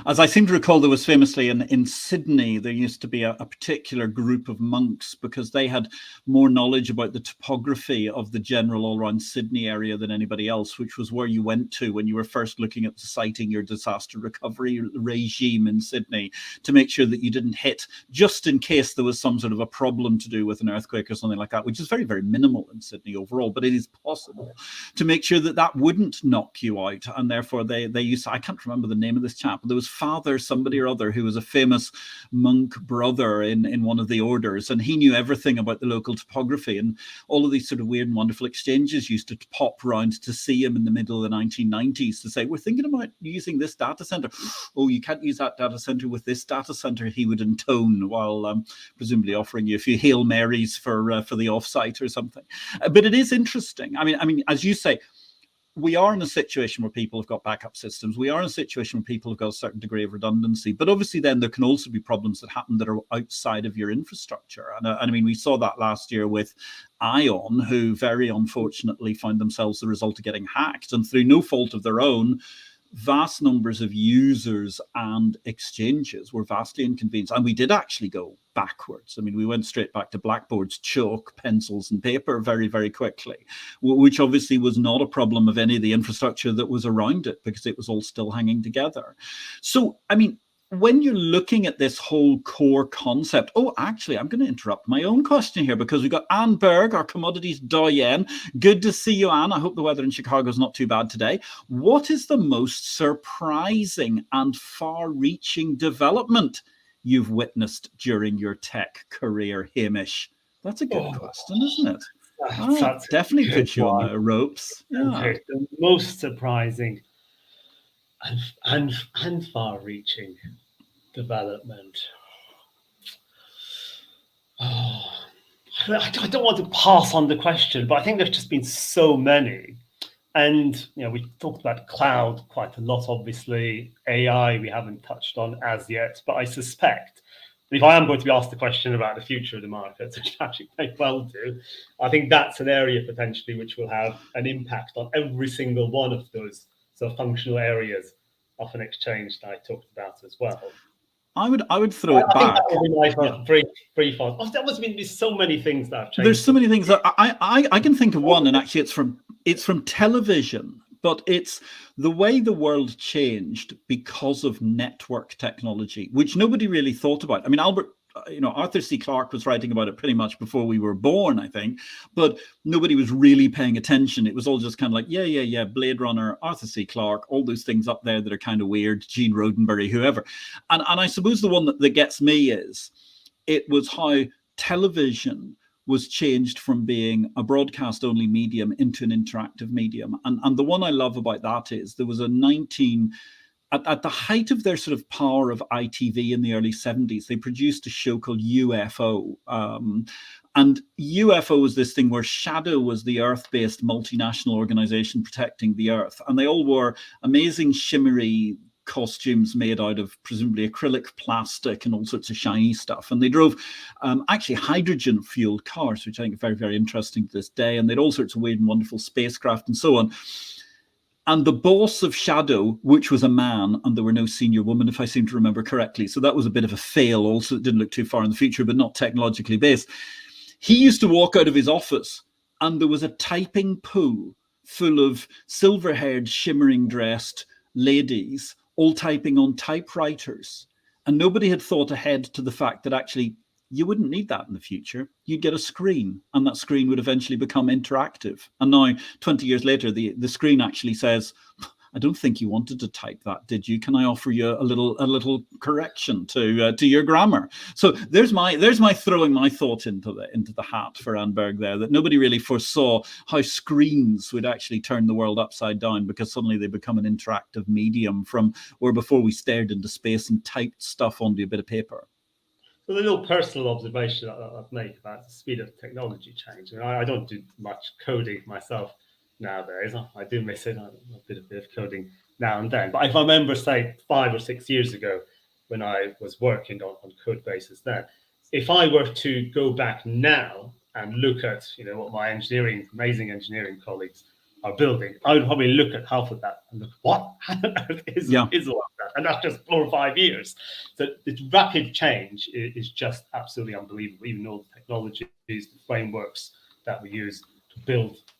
as I seem to recall, there was famously in Sydney, there used to be a particular group of monks, because they had more knowledge about the topography of the general all around Sydney area than anybody else, which was where you went to when you were first looking at citing your disaster recovery regime in Sydney, to make sure that you didn't hit, just in case there was some sort of a problem to do with an earthquake or something like that, which is very, very minimal in Sydney overall, but it is possible to make sure that wouldn't knock you out. And therefore they used to, I can't remember the name of this chap, but there was Father somebody or other who was a famous monk brother in one of the orders, and he knew everything about the local topography, and all of these sort of weird and wonderful exchanges used to pop round to see him in the middle of the 1990s to say, we're thinking about using this data center. Oh, you can't use that data center with this data center, he would intone, while presumably offering you a few Hail Marys for the offsite or something. But it is interesting. I mean, as you say, we are in a situation where people have got backup systems. We are in a situation where people have got a certain degree of redundancy. But obviously then there can also be problems that happen that are outside of your infrastructure. And I mean, we saw that last year with Ion, who very unfortunately found themselves the result of getting hacked. And through no fault of their own, vast numbers of users and exchanges were vastly inconvenienced. And we did actually go backwards. I mean, we went straight back to blackboards, chalk, pencils, and paper very, very quickly, which obviously was not a problem of any of the infrastructure that was around it, because it was all still hanging together. So, I mean, when you're looking at this whole core concept, actually, I'm going to interrupt my own question here because we've got Anne Berg, our commodities doyen. Good to see you, Anne. I hope the weather in Chicago is not too bad today. What is the most surprising and far-reaching development you've witnessed during your tech career, Hamish? That's a good question, isn't it? That's definitely puts you on the ropes. Yeah. Okay, the most surprising and far-reaching development. I don't want to pass on the question, but I think there's just been so many. And we talked about cloud quite a lot, obviously. AI we haven't touched on as yet, but I suspect if I am going to be asked the question about the future of the market, which actually may well do, I think that's an area potentially which will have an impact on every single one of those sort of functional areas of an exchange that I talked about as well. I would throw it back. I think that would be my brief answer. There must be so many things that have changed. There's so many things that I can think of one, and actually it's from television, but it's the way the world changed because of network technology, which nobody really thought about. I mean, Arthur C. Clarke was writing about it pretty much before we were born, I think, but nobody was really paying attention. It was all just kind of like, yeah, Blade Runner, Arthur C. Clarke, all those things up there that are kind of weird, Gene Roddenberry, whoever. And I suppose the one that gets me is it was how television was changed from being a broadcast only medium into an interactive medium. And the one I love about that is there was at the height of their sort of power of ITV in the early 70s, they produced a show called UFO. And UFO was this thing where Shadow was the Earth-based multinational organization protecting the Earth. And they all wore amazing shimmery costumes made out of presumably acrylic plastic and all sorts of shiny stuff. And they drove actually hydrogen fueled cars, which I think are very, very interesting to this day. And they had all sorts of weird and wonderful spacecraft and so on. And the boss of Shadow, which was a man, and there were no senior women, if I seem to remember correctly. So that was a bit of a fail also. It didn't look too far in the future, but not technologically based. He used to walk out of his office and there was a typing pool full of silver-haired, shimmering dressed ladies, all typing on typewriters. And nobody had thought ahead to the fact that actually you wouldn't need that in the future. You'd get a screen, and that screen would eventually become interactive. And now, 20 years later, the screen actually says, I don't think you wanted to type that, did you? Can I offer you a little correction to your grammar? So there's my throwing my thought into the hat for Anne Berg there, that nobody really foresaw how screens would actually turn the world upside down, because suddenly they become an interactive medium from where before we stared into space and typed stuff onto a bit of paper. So the little personal observation that I've made about the speed of technology change. I don't do much coding myself nowadays. I do miss it. I do a bit of coding now and then. But if I remember, say, 5 or 6 years ago, when I was working on code bases then, if I were to go back now and look at what my amazing engineering colleagues are building, I would probably look at half of that and look, what is all of that? And that's just 4 or 5 years. So the rapid change is just absolutely unbelievable. Even all the technologies, the frameworks that we use to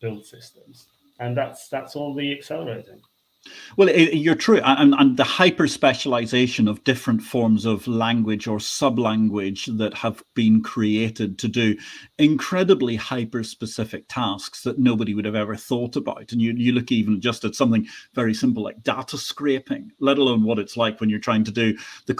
build systems, and that's all the accelerating. Well, you're true. And the hyper specialization of different forms of language or sub-language that have been created to do incredibly hyper specific tasks that nobody would have ever thought about. And you look even just at something very simple like data scraping, let alone what it's like when you're trying to do the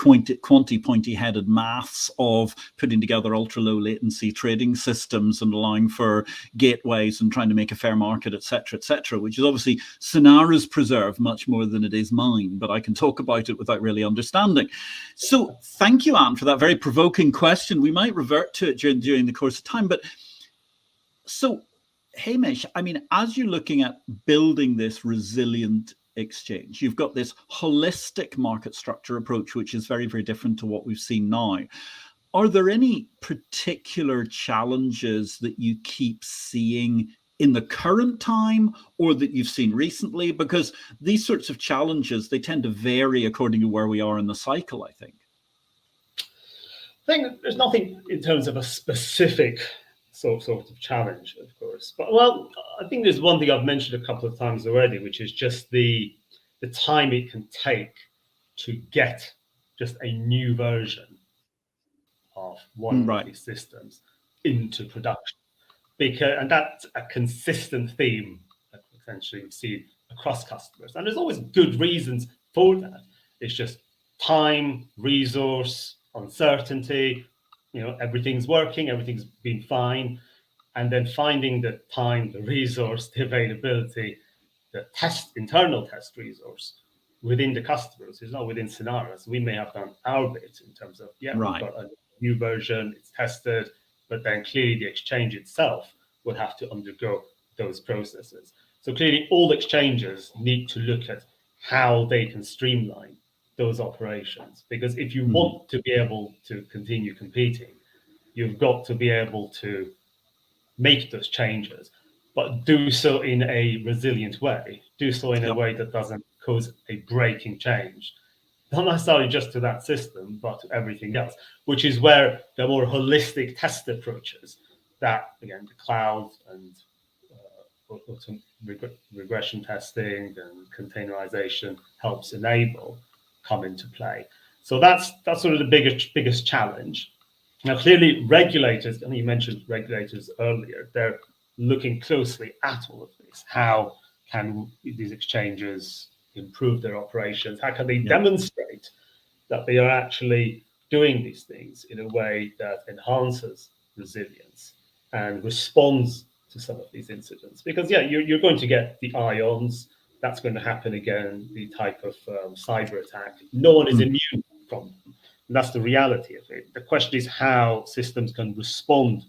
pointy headed maths of putting together ultra low latency trading systems and allowing for gateways and trying to make a fair market, et cetera, which is obviously Sinara's preserve much more than it is mine, but I can talk about it without really understanding. So thank you, Anne, for that very provoking question. We might revert to it during the course of time, but so Hamish, I mean, as you're looking at building this resilient exchange, you've got this holistic market structure approach, which is very, very different to what we've seen now. Are there any particular challenges that you keep seeing in the current time or that you've seen recently? Because these sorts of challenges, they tend to vary according to where we are in the cycle, I think. I think there's nothing in terms of a specific sort of challenge, of course. But, well, I think there's one thing I've mentioned a couple of times already, which is just the time it can take to get just a new version of one Right. of these systems into production. And that's a consistent theme that essentially we see across customers. And there's always good reasons for that. It's just time, resource, uncertainty, everything's working, everything's been fine. And then finding the time, the resource, the availability, the internal test resource within the customers is not within Sinara. So we may have done our bit in terms of, we've got a new version, it's tested, but then clearly the exchange itself will have to undergo those processes. So clearly all exchanges need to look at how they can streamline those operations, because if you want to be able to continue competing, you've got to be able to make those changes, but do so in a resilient way, do so in a way that doesn't cause a breaking change, not necessarily just to that system, but to everything else, which is where the more holistic test approaches that, again, the cloud and regression testing and containerization helps enable come into play. So that's sort of the biggest challenge. Now, clearly, regulators, and you mentioned regulators earlier, they're looking closely at all of this. How can these exchanges improve their operations? How can they demonstrate that they are actually doing these things in a way that enhances resilience and responds to some of these incidents? Because, you're going to get the ions. That's going to happen again, the type of cyber attack. No one is immune from them. And that's the reality of it. The question is how systems can respond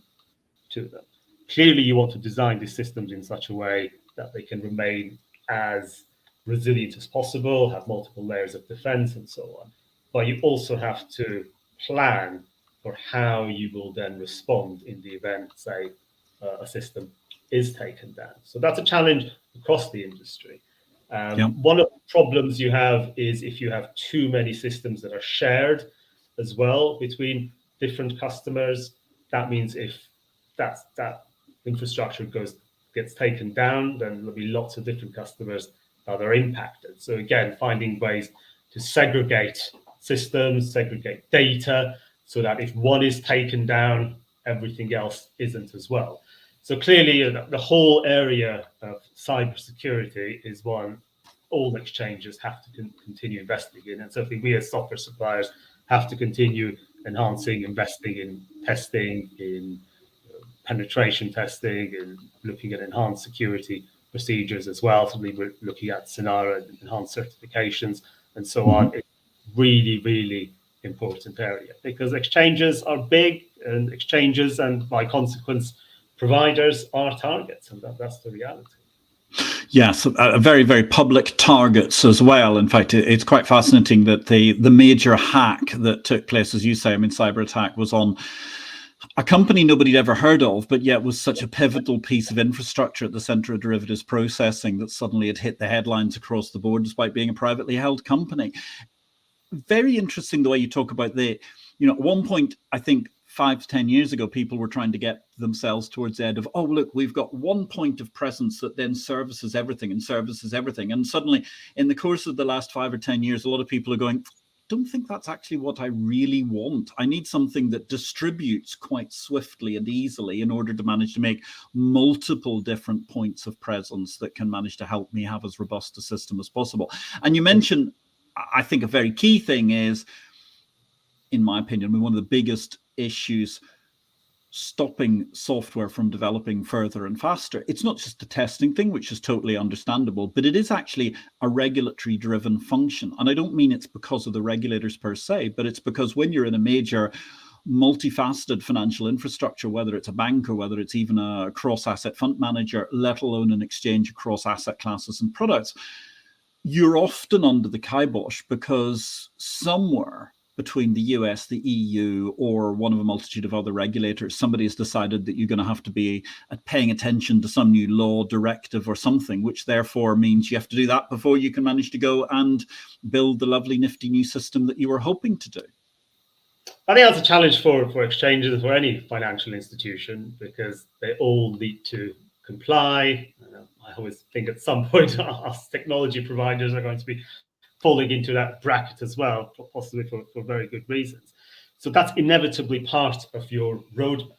to them. Clearly, you want to design these systems in such a way that they can remain as resilient as possible, have multiple layers of defense and so on. But you also have to plan for how you will then respond in the event, say, a system is taken down. So that's a challenge across the industry. One of the problems you have is if you have too many systems that are shared as well between different customers. That means if that infrastructure gets taken down, then there'll be lots of different customers that are impacted. So again, finding ways to segregate systems, segregate data, so that if one is taken down, everything else isn't as well. So clearly, the whole area of cybersecurity is one all exchanges have to continue investing in, and certainly we as software suppliers have to continue enhancing, investing in testing, in penetration testing, and looking at enhanced security procedures as well. So we're looking at Sinara and enhanced certifications and so on. It's really, really important area, because exchanges are big, and exchanges and by consequence providers are targets, and that's the reality. Yes, very, very public targets as well. In fact, it's quite fascinating that the major hack that took place, as you say, cyber attack, was on a company nobody'd ever heard of, but yet was such a pivotal piece of infrastructure at the center of derivatives processing that suddenly it hit the headlines across the board, despite being a privately held company. Very interesting the way you talk about at one point, I think 5 to 10 years ago, people were trying to get themselves towards the end of, oh, look, we've got one point of presence that then services everything. And suddenly, in the course of the last 5 or 10 years, a lot of people are going, don't think that's actually what I really want. I need something that distributes quite swiftly and easily in order to manage to make multiple different points of presence that can manage to help me have as robust a system as possible. And you mentioned, I think a very key thing is, in my opinion, one of the biggest issues stopping software from developing further and faster. It's not just a testing thing, which is totally understandable, but it is actually a regulatory driven function. And I don't mean it's because of the regulators per se, but it's because when you're in a major multifaceted financial infrastructure, whether it's a bank or whether it's even a cross-asset fund manager, let alone an exchange across asset classes and products, you're often under the kibosh because somewhere between the US, the EU, or one of a multitude of other regulators, somebody has decided that you're going to have to be paying attention to some new law, directive, or something, which therefore means you have to do that before you can manage to go and build the lovely, nifty new system that you were hoping to do. I think that's a challenge for exchanges, for any financial institution, because they all need to comply. I always think at some point us technology providers are going to be falling into that bracket as well, possibly for very good reasons. So that's inevitably part of your roadmap.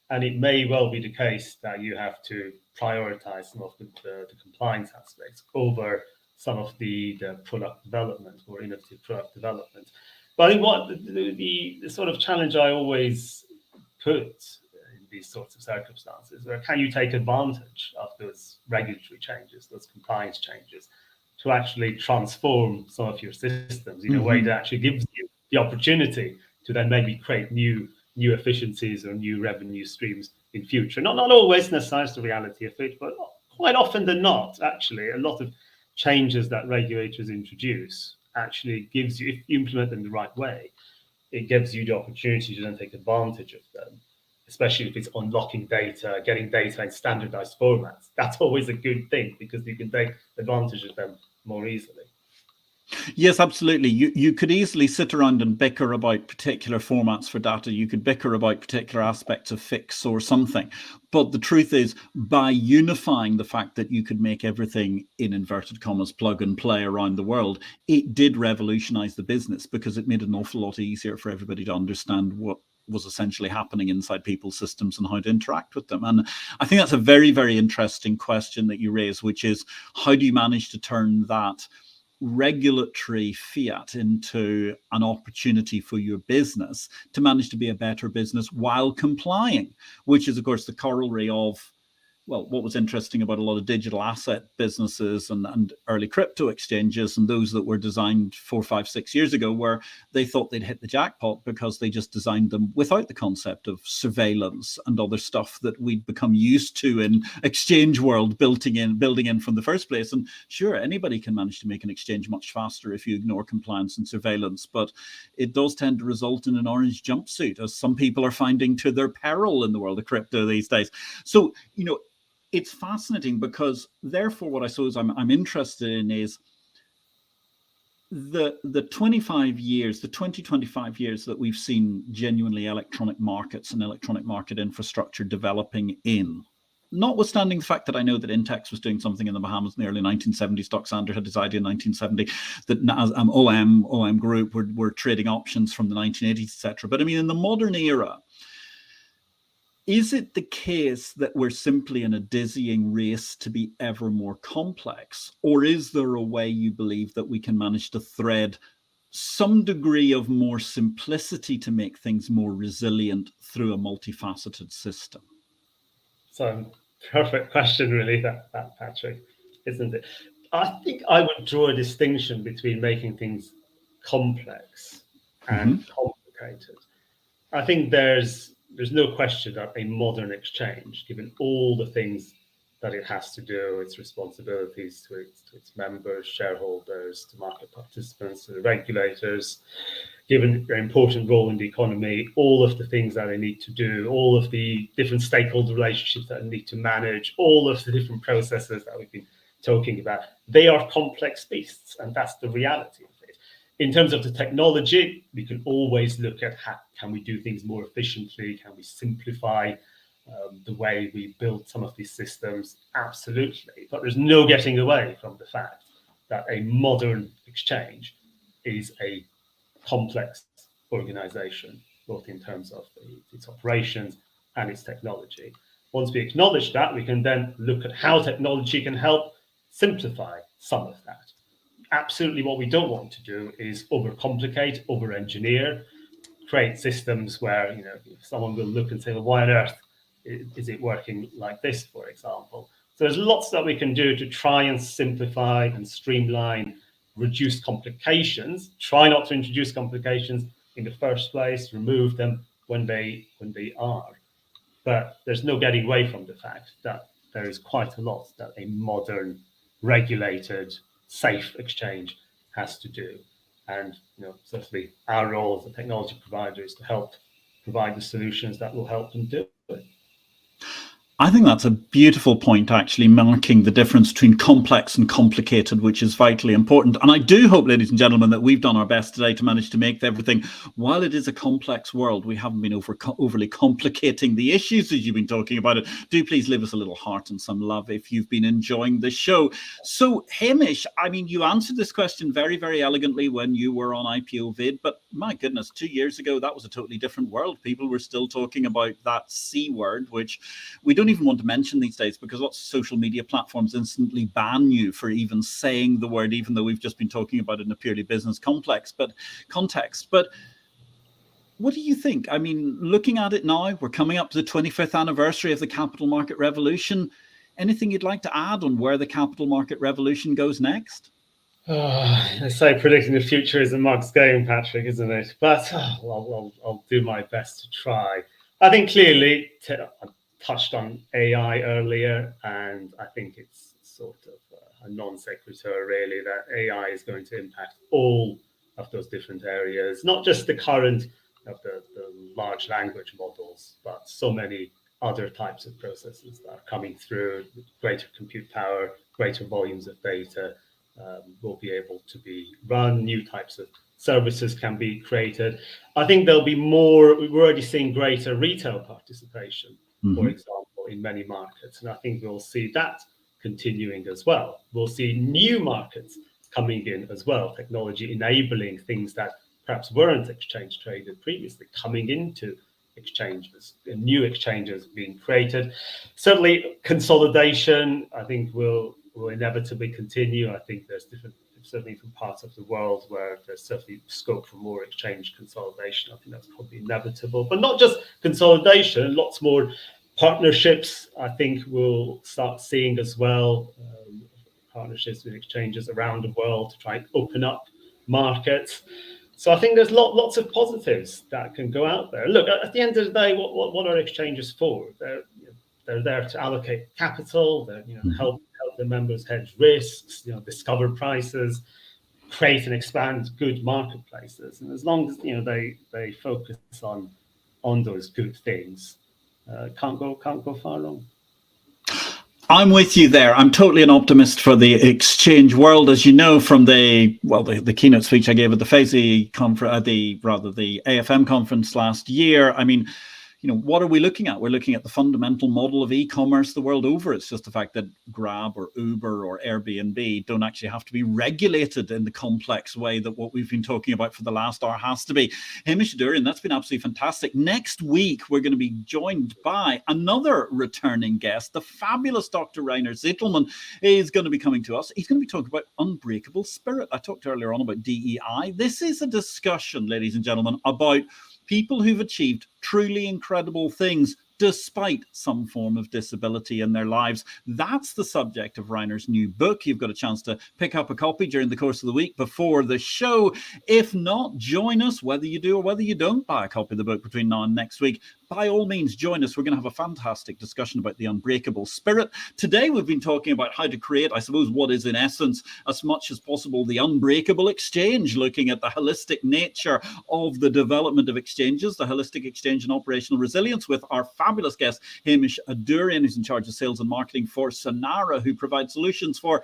And it may well be the case that you have to prioritize some of the compliance aspects over some of the product development or innovative product development. But I think what the sort of challenge I always put in these sorts of circumstances, where can you take advantage of those regulatory changes, those compliance changes, to actually transform some of your systems in a way that actually gives you the opportunity to then maybe create new efficiencies or new revenue streams in future. Not always necessarily the reality of it, but quite often than not, actually, a lot of changes that regulators introduce actually gives you, if you implement them the right way, it gives you the opportunity to then take advantage of them, especially if it's unlocking data, getting data in standardized formats. That's always a good thing because you can take advantage of them more easily. Yes, absolutely. You could easily sit around and bicker about particular formats for data. You could bicker about particular aspects of fix or something. But the truth is, by unifying the fact that you could make everything in inverted commas plug and play around the world, it did revolutionize the business because it made it an awful lot easier for everybody to understand what was essentially happening inside people's systems and how to interact with them. And I think that's a very, very interesting question that you raise, which is how do you manage to turn that regulatory fiat into an opportunity for your business to manage to be a better business while complying, which is, of course, the corollary of, well, what was interesting about a lot of digital asset businesses and early crypto exchanges and those that were designed 4, 5, 6 years ago, where they thought they'd hit the jackpot because they just designed them without the concept of surveillance and other stuff that we'd become used to in exchange world, building in from the first place. And sure, anybody can manage to make an exchange much faster if you ignore compliance and surveillance, but it does tend to result in an orange jumpsuit, as some people are finding to their peril in the world of crypto these days. So, it's fascinating because therefore what I suppose I'm interested in is the 25 years, the 25 years that we've seen genuinely electronic markets and electronic market infrastructure developing in. Notwithstanding the fact that I know that Intex was doing something in the Bahamas in the early 1970s, Doc Sander had his idea in 1970, that OM Group were trading options from the 1980s, etc. But I mean, in the modern era, is it the case that we're simply in a dizzying race to be ever more complex? Or is there a way you believe that we can manage to thread some degree of more simplicity to make things more resilient through a multifaceted system? So, perfect question, really, that Patrick, isn't it? I think I would draw a distinction between making things complex and complicated. I think there's no question that a modern exchange, given all the things that it has to do, its responsibilities to its members, shareholders, to market participants, to the regulators, given their important role in the economy, all of the things that they need to do, all of the different stakeholder relationships that they need to manage, all of the different processes that we've been talking about, they are complex beasts, and that's the reality of it. In terms of the technology, we can always look at how can we do things more efficiently, can we simplify the way we build some of these systems? Absolutely. But there's no getting away from the fact that a modern exchange is a complex organization, both in terms of its operations and its technology. Once we acknowledge that, we can then look at how technology can help simplify some of that. Absolutely, what we don't want to do is overcomplicate, over-engineer, create systems where someone will look and say, well, why on earth is it working like this, for example? So there's lots that we can do to try and simplify and streamline, reduce complications, try not to introduce complications in the first place, remove them when they are. But there's no getting away from the fact that there is quite a lot that a modern, regulated, safe exchange has to do. And certainly our role as a technology provider is to help provide the solutions that will help them do it. I think that's a beautiful point, actually, marking the difference between complex and complicated, which is vitally important. And I do hope, ladies and gentlemen, that we've done our best today to manage to make everything, while it is a complex world, we haven't been overly complicating the issues as you've been talking about it. Do please leave us a little heart and some love if you've been enjoying the show. So, Hamish, I mean, you answered this question very, very elegantly when you were on IPO-VID, but my goodness, 2 years ago, that was a totally different world. People were still talking about that C word, which we don't even want to mention these days because lots of social media platforms instantly ban you for even saying the word, even though we've just been talking about it in a purely business context. But what do you think? I mean, looking at it now, we're coming up to the 25th anniversary of the capital market revolution. Anything you'd like to add on where the capital market revolution goes next? I say predicting the future is a mug's game, Patrick, isn't it? But I'll do my best to try. I think clearly, I touched on AI earlier, and I think it's sort of a non sequitur, really, that AI is going to impact all of those different areas, not just the current of the large language models, but so many other types of processes that are coming through with greater compute power, greater volumes of data. Will be able to be run, new types of services can be created. I think there'll be more, we're already seeing greater retail participation, for example, in many markets. And I think we'll see that continuing as well. We'll see new markets coming in as well, technology enabling things that perhaps weren't exchange traded previously, coming into exchanges, and new exchanges being created. Certainly consolidation, I think will inevitably continue. I think there's certainly from parts of the world where there's certainly scope for more exchange consolidation. I think that's probably inevitable, but not just consolidation, lots more partnerships. I think we'll start seeing as well, partnerships with exchanges around the world to try and open up markets. So I think there's lots of positives that can go out there. Look, at the end of the day, what are exchanges for? They're there to allocate capital, help the members hedge risks, discover prices, create and expand good marketplaces. And as long as they focus on those good things, can't go far wrong. I'm with you there. I'm totally an optimist for the exchange world, as you know from the keynote speech I gave at the FASE conference, the AFM conference last year. I mean, what are we looking at? We're looking at the fundamental model of e-commerce the world over. It's just the fact that Grab or Uber or Airbnb don't actually have to be regulated in the complex way that what we've been talking about for the last hour has to be. Hamish Adourian, that's been absolutely fantastic. Next week, we're going to be joined by another returning guest. The fabulous Dr. Rainer Zittelmann is going to be coming to us. He's going to be talking about unbreakable spirit. I talked earlier on about DEI. This is a discussion, ladies and gentlemen, about people who've achieved truly incredible things despite some form of disability in their lives. That's the subject of Rainer's new book. You've got a chance to pick up a copy during the course of the week before the show. If not, join us, whether you do or whether you don't buy a copy of the book between now and next week. By all means, join us. We're going to have a fantastic discussion about the unbreakable spirit. Today, we've been talking about how to create, I suppose, what is in essence, as much as possible, the unbreakable exchange, looking at the holistic nature of the development of exchanges, the holistic exchange and operational resilience with our fabulous guest, Hamish Adourian, who's in charge of sales and marketing for Sinara, who provides solutions for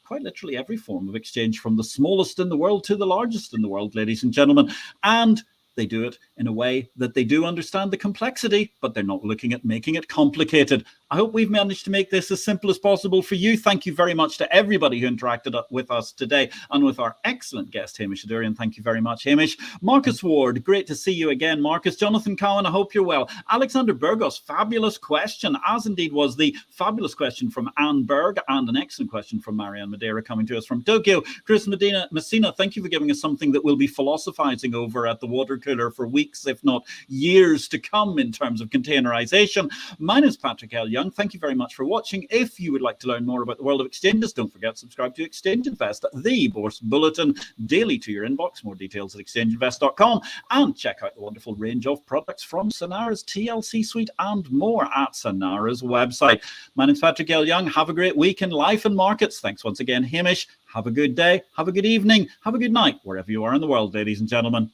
quite literally every form of exchange, from the smallest in the world to the largest in the world, ladies and gentlemen. And they do it in a way that they do understand the complexity, but they're not looking at making it complicated. I hope we've managed to make this as simple as possible for you. Thank you very much to everybody who interacted with us today and with our excellent guest, Hamish Adourian. Thank you very much, Hamish. Marcus Ward, great to see you again, Marcus. Jonathan Cowan, I hope you're well. Alexander Burgos, fabulous question, as indeed was the fabulous question from Anne Berg and an excellent question from Marianne Madeira coming to us from Tokyo. Chris Messina, thank you for giving us something that we'll be philosophizing over at the water cooler for weeks, if not years to come in terms of containerization. My name is Patrick L. Young. Thank you very much for watching. If you would like to learn more about the world of exchanges, don't forget to subscribe to Exchange Invest, the Bourse Bulletin, daily to your inbox. More details at exchangeinvest.com, and check out the wonderful range of products from Sinara's TLC suite and more at Sinara's website. My name is Patrick L. Young. Have a great week in life and markets. Thanks once again, Hamish. Have a good day, have a good evening, have a good night, wherever you are in the world, ladies and gentlemen.